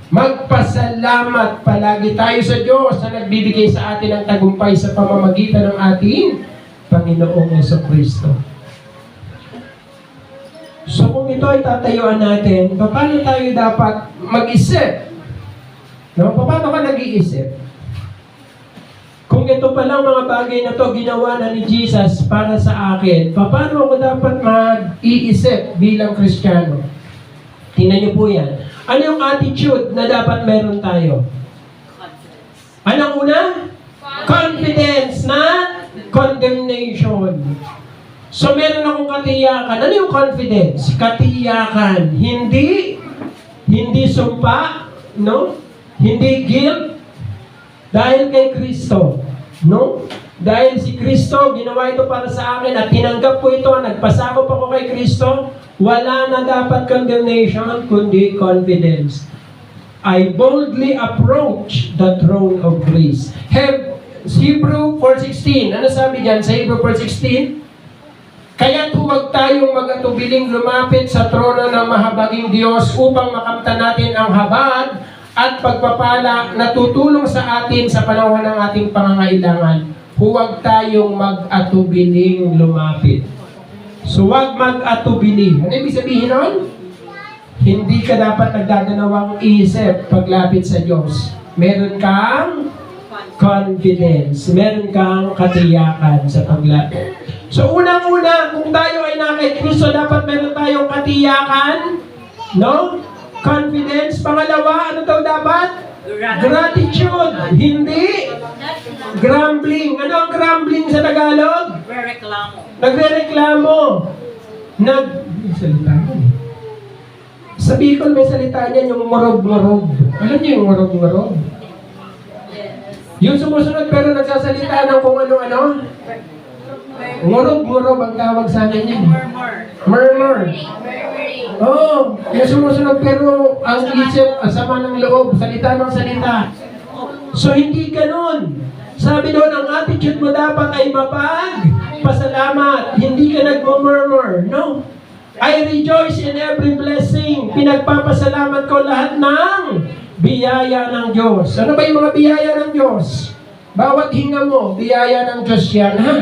Magpasalamat palagi tayo sa Diyos na nagbibigay sa atin ng tagumpay sa pamamagitan ng ating Panginoong Jesucristo. So kung ito ay tatayuan natin, paano tayo dapat mag-isip? Paano ka nag-iisip? Kung kung ito palang mga bagay na to ginawa na ni Jesus para sa akin, paano ako dapat mag-iisip bilang Kristiyano? Tingnan niyo po yan. Ano yung attitude na dapat meron tayo? Confidence. Anong una? Confidence na condemnation. So meron akong katiyakan. Ano yung confidence? Katiyakan. Hindi sumpa, no? Hindi guilt. Dahil kay Kristo, no? Dahil si Kristo, ginawa ito para sa akin at tinanggap ko ito, nagpasakop ako kay Kristo, wala na dapat condemnation, kundi confidence. I boldly approach the throne of grace. Hebrew 4:16. Ano sabi diyan sa Hebrew 4:16? Kaya't huwag tayong mag-atubiling lumapit sa trono ng mahabaging Diyos upang makamtan natin ang habag at pagpapala na tutulong sa atin sa panahon ng ating pangangailangan. Huwag tayong mag-atubiling lumapit. So huwag mag-atubili. Ano ibig sabihin nun? Hindi ka dapat nagdadalawang isip paglapit sa Diyos. Meron kang confidence. Meron kang katiyakan sa paglapit. So unang-una, kung tayo ay na kay Kristo, dapat meron tayong katiyakan, no? Confidence. Pangalawa, ano daw dapat? Gratitude. Hindi grumbling. Ano ang grumbling sa Tagalog? Reklamo. Nagre-reklamo. May salita yan eh. Sa Bicol may salita niyan yung murog-murog. Alam niyo yung murog-murog? Yung sumusunod pero nagsasalita ng kung ano-ano. Murog-murog ang tawag sa akin yan. Murmur. Oo, yung sumusunod pero ang isip, ang sama ng loob, salita ng salita. So hindi ganun. Sabi doon, ang attitude mo dapat ay mapagpasalamat. Hindi ka nagmumurmur. No. I rejoice in every blessing. Pinagpapasalamat ko lahat ng biyaya ng Diyos. Ano ba yung mga biyaya ng Diyos? Bawat hinga mo, biyaya ng Diyos yan, ha?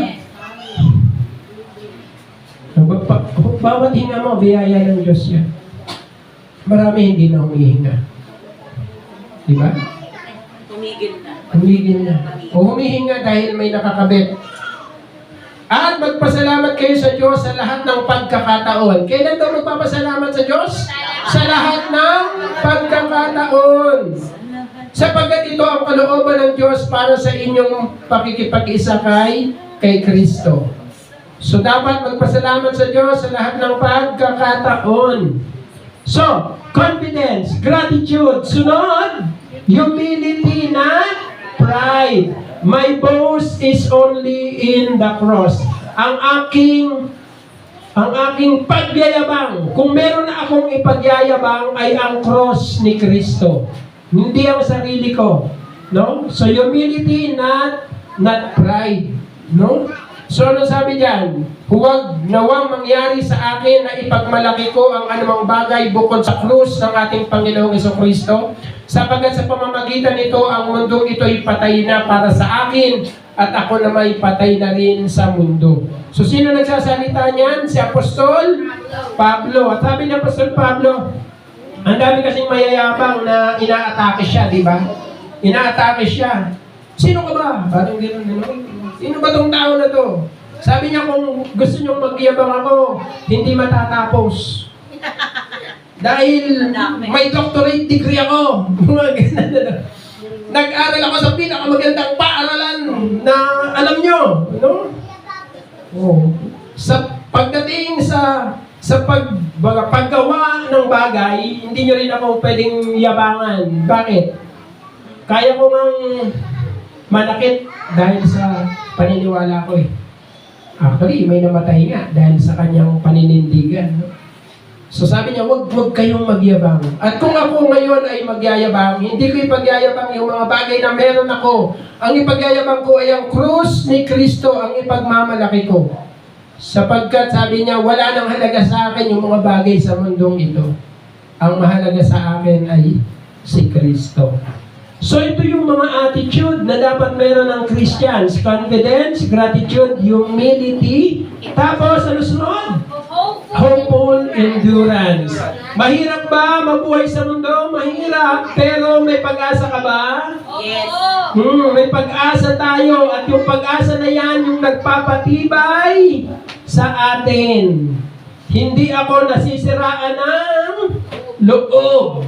Bawat hinga mo, biyaya ng Diyos yan. Marami hindi na humihinga. Di ba? Tumigil na. Humigil na. O humihinga dahil may nakakabit. At magpasalamat kayo sa Diyos sa lahat ng pagkakataon. Kailan daw magpapasalamat sa Diyos? Sa lahat ng pagkakataon. Sapagkat ito ang kalooban ng Diyos para sa inyong pakikipag-isa kay Kristo. So, dapat magpasalamat sa Diyos sa lahat ng pagkakataon. So, confidence, gratitude. Sunod, humility na pride. My boast is only in the cross. Ang aking pagyayabang, kung meron na akong ipagyayabang, ay ang cross ni Kristo. Hindi ang sarili ko. No? So, humility, not pride. No? So, ano sabi diyan? Huwag nawang mangyari sa akin na ipagmalaki ko ang anumang bagay bukod sa krus ng ating Panginoong Jesucristo, sapagkat sa pamamagitan nito ang mundo ito'y patay na para sa akin at ako na may patay na rin sa mundo. So, sino nagsasalita niyan? Si Apostol Pablo. At sabi ni Apostol Pablo, ang dami kasing mayayabang na inaatake siya, di ba? Inaatake siya. Sino ka ba? Parang gano'n. Sino ba tong tao na to? Sabi niya, kung gusto niyong magyabang ako, hindi matatapos. Dahil may doctorate degree ako. Nag-aral ako sa pinakamagandang paaralan na alam nyo. No? Oh. Sa pagdating sa paggawa ng bagay, hindi nyo rin ako pwedeng yabangan. Bakit? Kaya ko ngang manakit dahil sa paniniwala ko eh. Actually, may namatay nga dahil sa kanyang paninindigan. No? So sabi niya, wag kayong magyabang. At kung ako ngayon ay magyayabang, hindi ko ipagyayabang yung mga bagay na meron ako. Ang ipagyayabang ko ay ang krus ni Kristo, ang ipagmamalaki ko. Sapagkat sabi niya, wala nang halaga sa akin yung mga bagay sa mundong ito. Ang mahalaga sa akin ay si Kristo. So ito yung mga attitude na dapat meron ng Christians. Confidence, gratitude, humility. Tapos, ano sunod? Hopeful endurance. Mahirap ba mabuhay sa mundo? Mahirap. Pero may pag-asa ka ba? Yes. May pag-asa tayo at yung pag-asa na yan yung nagpapatibay sa atin. Hindi ako nasisiraan ng loob.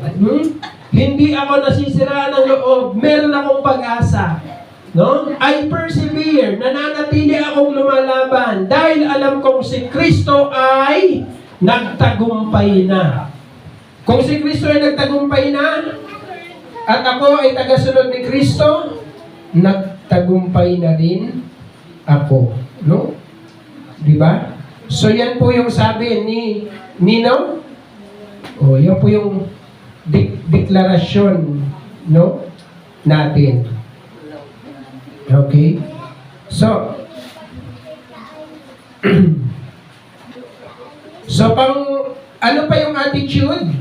Hindi ako nasisiraan ng loob. Meron akong pag-asa. No? I persevere. Nananatili akong lumalaban dahil alam kong si Kristo ay nagtagumpay na. Kung si Kristo ay nagtagumpay na, at ako ay tagasunod ni Kristo, nagtagumpay na rin ako. No? Diba? So yan po yung sabi ni Nino. Yan po yung deklarasyon, no, natin. Okay? So, ano pa yung attitude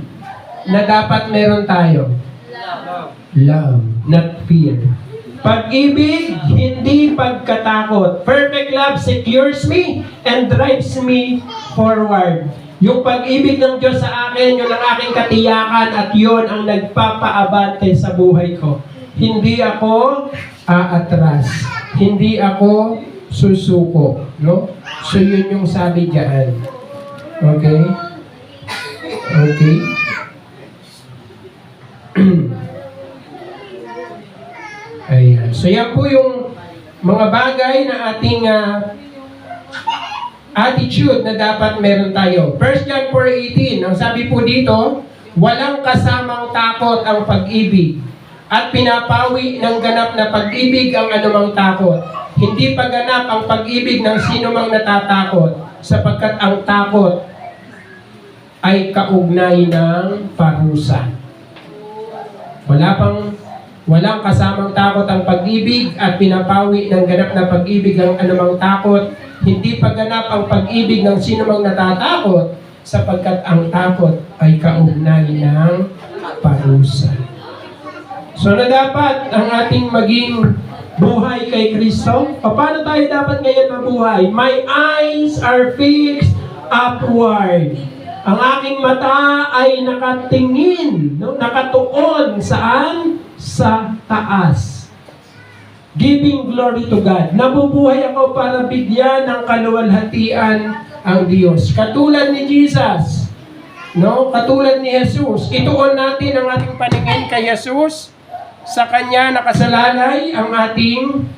na dapat meron tayo? Love, not fear. Pag-ibig, hindi pagkatakot. Perfect love secures me and drives me forward. Yung pag-ibig ng Diyos sa akin, yun ang aking katiyakan at yun ang nagpapaabante sa buhay ko. Hindi ako aatras. Hindi ako susuko. No? So yun yung sabi diyan. Okay? Okay? Ayan. So yan po yung mga bagay na ating attitude na dapat meron tayo. 1 John 4:18, ang sabi po dito, walang kasamang takot ang pag-ibig at pinapawi ng ganap na pag-ibig ang anumang takot. Hindi pa ganap ang pag-ibig ng sino mang natatakot sapagkat ang takot ay kaugnay ng parusa. Walang kasamang takot ang pag-ibig at pinapawi ng ganap na pag-ibig ang anumang takot. Hindi pa ganap ang pag-ibig ng sino mang natatakot sapagkat ang takot ay kaugnay ng parusa. So na dapat ang ating maging buhay kay Kristo. Paano tayo dapat ngayon mabuhay? My eyes are fixed upward. Ang aking mata ay nakatingin, no? Nakatuon saan? Sa taas. Giving glory to God. Nabubuhay ako para bigyan ng kaluwalhatian ang Diyos. Katulad ni Jesus. No? Katulad ni Jesus. Ituon natin ang ating paningin kay Jesus. Sa Kanya nakasalalay ang ating,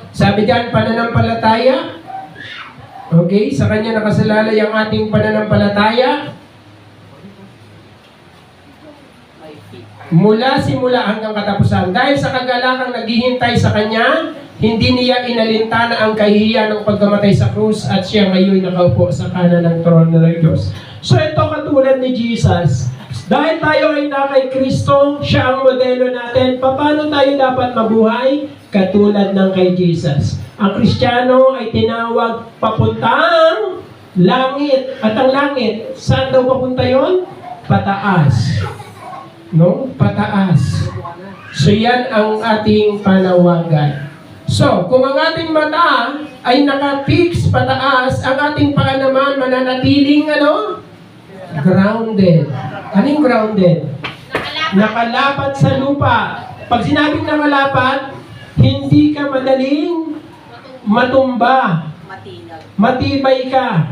sabi diyan, pananampalataya. Okay? Sa Kanya nakasalalay ang ating pananampalataya. Mula simula hanggang katapusan. Dahil sa kagalakang naghihintay sa Kanya, hindi niya inalintana ang kahihiyan ng pagkamatay sa krus at siya ngayon nakaupo sa kanan ng trono ng Diyos. So ito katulad ni Jesus. Dahil tayo ay na kay Kristo, siya ang modelo natin. Paano tayo dapat mabuhay? Katulad ng kay Jesus. Ang Kristiyano ay tinawag papuntang langit. At ang langit, saan daw papunta yon? Pataas. No? Pataas. So yan ang ating panawagan. So, kung ang ating mata ay naka-fix pataas, ang ating paa naman mananatiling grounded. Anong grounded? Nakalapat sa lupa. Pag sinabing nakalapat, hindi ka madaling matumba. Matibay ka.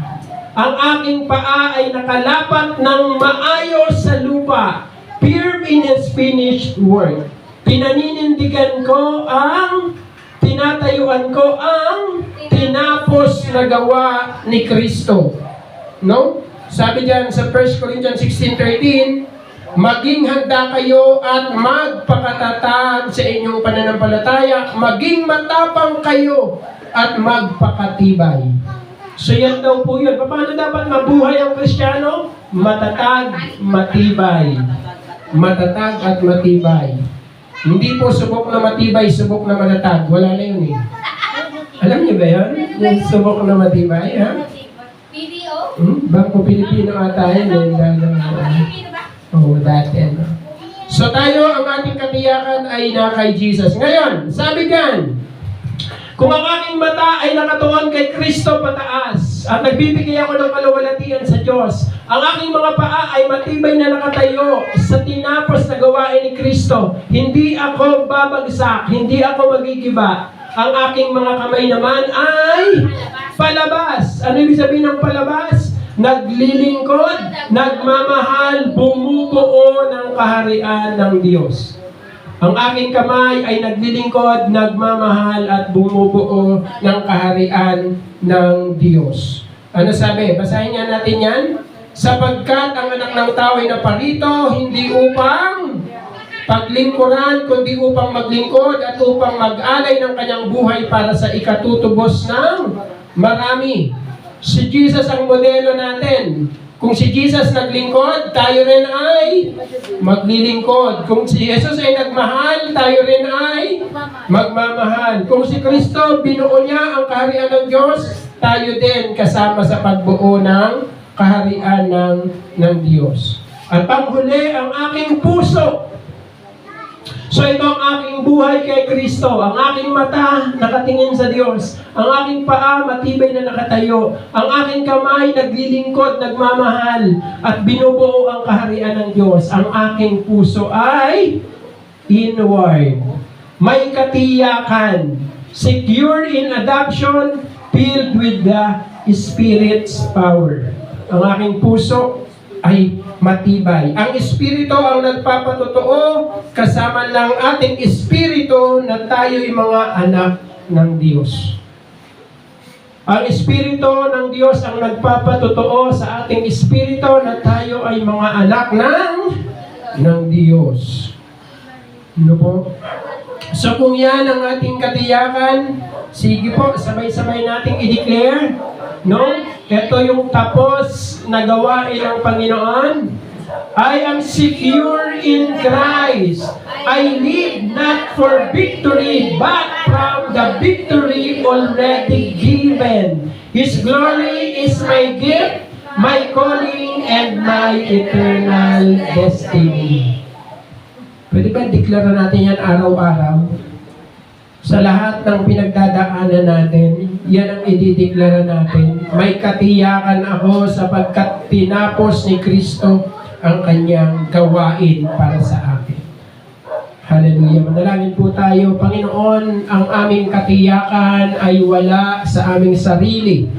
Ang aking paa ay nakalapat ng maayos sa lupa. Firm in His finished work. Pinaninindigan ko tinatayuan ko ang tinapos na gawa ni Kristo. No? Sabi diyan sa 1 Corinthians 16:13, maging handa kayo at magpakatatag sa inyong pananampalataya, maging matapang kayo at magpakatibay. So yan daw po yun. Paano dapat mabuhay ang Kristiyano? Matatag, matibay. Matatag at matibay. Hindi po subok na matibay, subok na matatag. Wala na yun eh. Alam niyo ba yun? Yung subok na matibay, ha? PDO? Bangko Pilipino ata yun. Pilipino ba? Oo, dati. So tayo, ang ating katiyakan ay na kay Jesus. Ngayon, sabi diyan, kung ang aking mata ay nakatuon kay Kristo pataas, Diyos. At nagbibigay ako ng kaluwalhatian sa Diyos. Ang aking mga paa ay matibay na nakatayo sa tinapos na gawain ni Kristo. Hindi ako babagsak, hindi ako magigiba. Ang aking mga kamay naman ay palabas. Ano ibig sabihin ng palabas? Naglilingkod, nagmamahal, bumubuo ng kaharian ng Diyos. Ang aking kamay ay naglilingkod, nagmamahal at bumubuo ng kaharian ng Diyos. Ano sabi? Basahin nga natin yan. Sapagkat ang anak ng tao ay naparito, hindi upang paglingkuran, kundi upang maglingkod at upang mag-alay ng kanyang buhay para sa ikatutubos ng marami. Si Jesus ang modelo natin. Kung si Jesus naglingkod, tayo rin ay maglilingkod. Kung si Jesus ay nagmahal, tayo rin ay magmamahal. Kung si Kristo, binuo niya ang kaharian ng Diyos, tayo din kasama sa pagbuo ng kaharian ng Diyos. At panghuli, ang aking puso. So ito ang aking buhay kay Kristo. Ang aking mata nakatingin sa Diyos. Ang aking paa matibay na nakatayo. Ang aking kamay naglilingkod, nagmamahal at binubuo ang kaharian ng Diyos. Ang aking puso ay inward. May katiyakan. Secure in adoption, filled with the Spirit's power. Ang aking puso ay matibay. Ang Espiritu ang nagpapatotoo kasama ng ating Espiritu na tayo'y mga anak ng Diyos. Ang Espiritu ng Diyos ang nagpapatotoo sa ating Espiritu na tayo ay mga anak ng Diyos. Ano po? So kung yan ang ating katiyakan, sige po, sabay-sabay nating i-declare, no? Ito yung tapos na gawain ng Panginoon. I am secure in Christ. I live not for victory, but from the victory already given. His glory is my gift, my calling, and my eternal destiny. Pwede ba deklara natin yan araw-araw? Sa lahat ng pinagdadaanan natin, yan ang idideklara natin. May katiyakan ako sapagkat tinapos ni Kristo ang kanyang gawain para sa akin. Hallelujah. Manalangin po tayo. Panginoon, ang aming katiyakan ay wala sa aming sarili.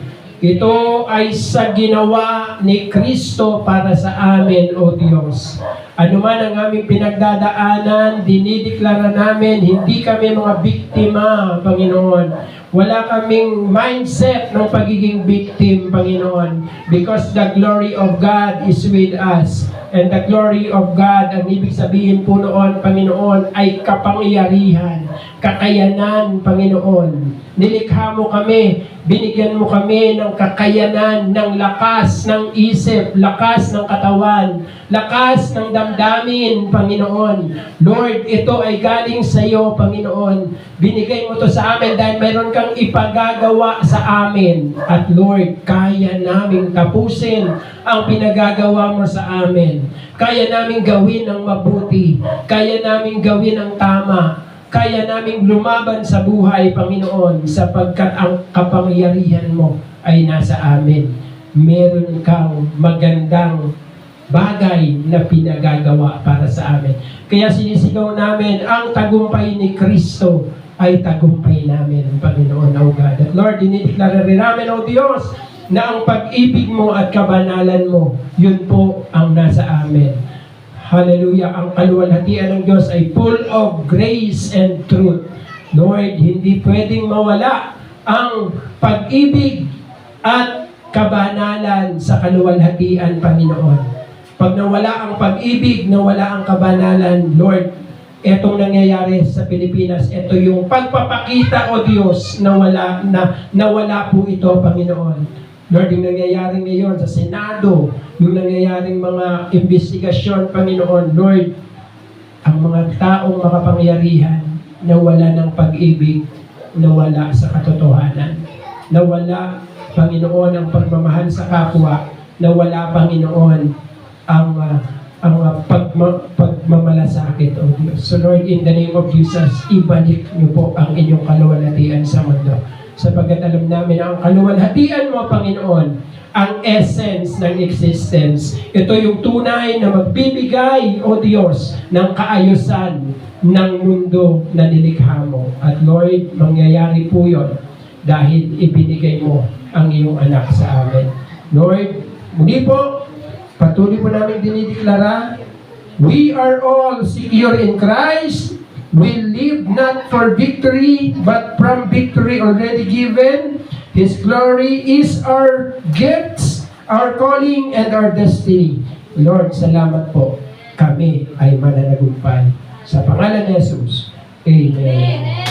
Ito ay sa ginawa ni Kristo para sa amin, O Diyos. Ano man ang aming pinagdadaanan, dinideklara namin, hindi kami mga biktima, Panginoon. Wala kaming mindset ng pagiging victim, Panginoon. Because the glory of God is with us. And the glory of God, ang ibig sabihin po noon, Panginoon, ay kapangyarihan, kakayanan, Panginoon. Nilikha mo kami, binigyan mo kami ng kakayanan, ng lakas ng isip, lakas ng katawan, lakas ng damdamin, Panginoon. Lord, ito ay galing sa iyo, Panginoon. Binigay mo to sa amin dahil mayroon kang ipagagawa sa amin. At Lord, kaya naming tapusin ang pinagagawa mo sa amin. Kaya naming gawin ang mabuti. Kaya naming gawin ang tama. Kaya naming lumaban sa buhay, Panginoon, sapagkat ang kapangyarihan mo ay nasa amin. Meron kang magandang bagay na pinagagawa para sa amin. Kaya sinisigaw namin, ang tagumpay ni Kristo ay tagumpay namin, Panginoon, O God. At Lord, dinideklara rin namin, O Diyos, na ang pag-ibig mo at kabanalan mo, yun po ang nasa amin. Hallelujah. Ang kaluwalhatian ng Diyos ay full of grace and truth. Lord, hindi pwedeng mawala ang pag-ibig at kabanalan sa kaluwalhatian, Panginoon. Pag nawala ang pag-ibig, nawala ang kabanalan, Lord, etong nangyayari sa Pilipinas, ito yung pagpapakita, O Diyos, na wala po ito, Panginoon. Lord, yung nangyayari ngayon sa Senado, yung nangyayaring mga investigasyon, Panginoon, Lord, ang mga taong makapangyarihan na wala ng pag-ibig, nawala sa katotohanan, nawala, Panginoon, ang pagmamahal sa kapwa, nawala, Panginoon, ang pagmamalasakit, O Diyos. So Lord, in the name of Jesus, ibalik niyo po ang inyong kaluwalhatian sa mundo. sapagkat alam namin ang kaluwalhatian mo, Panginoon, ang essence ng existence. Ito yung tunay na magbibigay, O Diyos, ng kaayusan ng mundo na nilikha mo. At Lord, mangyayari po yun dahil ibinigay mo ang iyong anak sa amin. Lord, muli po, patuloy po namin dinideklara, we are all secure in Christ. We live not for victory, but from victory already given. His glory is our gifts, our calling, and our destiny. Lord, salamat po. Kami ay mananagumpay. Sa pangalan ni Jesus. Amen. Amen.